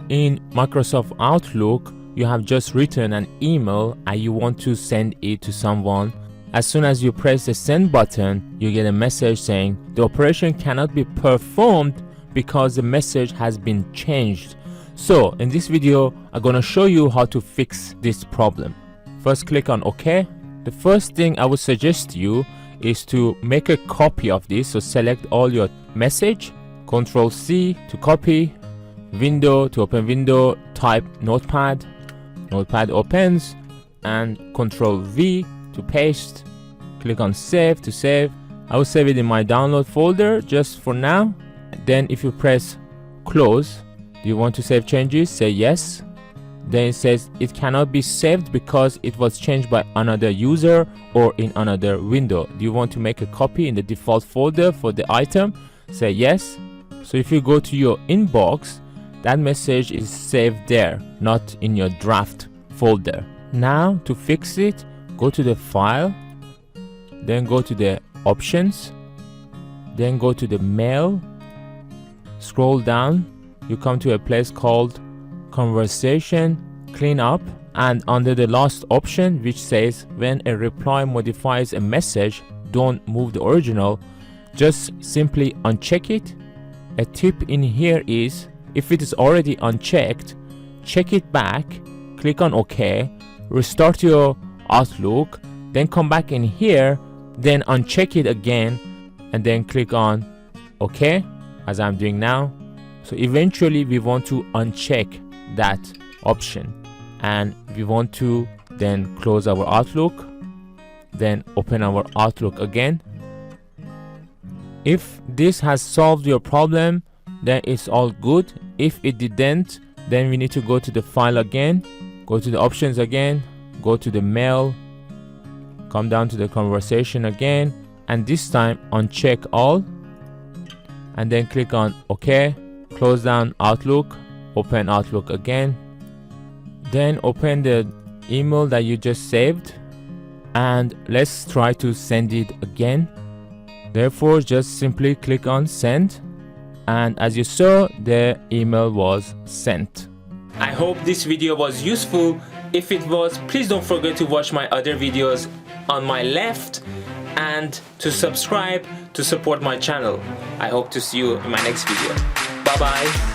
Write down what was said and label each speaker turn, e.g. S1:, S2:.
S1: In Microsoft Outlook, you have just written an email and you want to send it to someone. As soon as you press the send button, you get a message saying the operation cannot be performed because the message has been changed. So in this video, I'm gonna show you how to fix this problem. First, click on OK. The first thing I would suggest you is to make a copy of this. So select all your message, Ctrl C to copy, window to open window, type notepad, notepad opens, and Ctrl V to paste. Click on save to save. I will save it in my download folder just for now. Then if you press close, do you want to save changes? Say yes. Then it says it cannot be saved because it was changed by another user or in another window. Do you want to make a copy in the default folder for the item? Say yes. So if you go to your inbox, that message is saved there, not in your draft folder. Now to fix it, go to the file, then go to the options, then go to the mail, scroll down, you come to a place called conversation cleanup, and under the last option which says when a reply modifies a message, don't move the original, just simply uncheck it. A tip in here is if it is already unchecked, check it back, click on OK, restart your Outlook, then come back in here, then uncheck it again, and then click on OK as I'm doing now. So eventually we want to uncheck that option and we want to then close our Outlook, then open our Outlook again. If this has solved your problem, then it's all good. If it didn't, then we need to go to the file again, go to the options again, go to the mail, come down to the conversation again, and this time uncheck all, and then click on OK, close down Outlook, open Outlook again, then open the email that you just saved, and let's try to send it again. Therefore, just simply click on send, and as you saw, the email was sent. I hope this video was useful. If it was, please don't forget to watch my other videos on my left and to subscribe to support my channel. I hope to see you in my next video. Bye bye.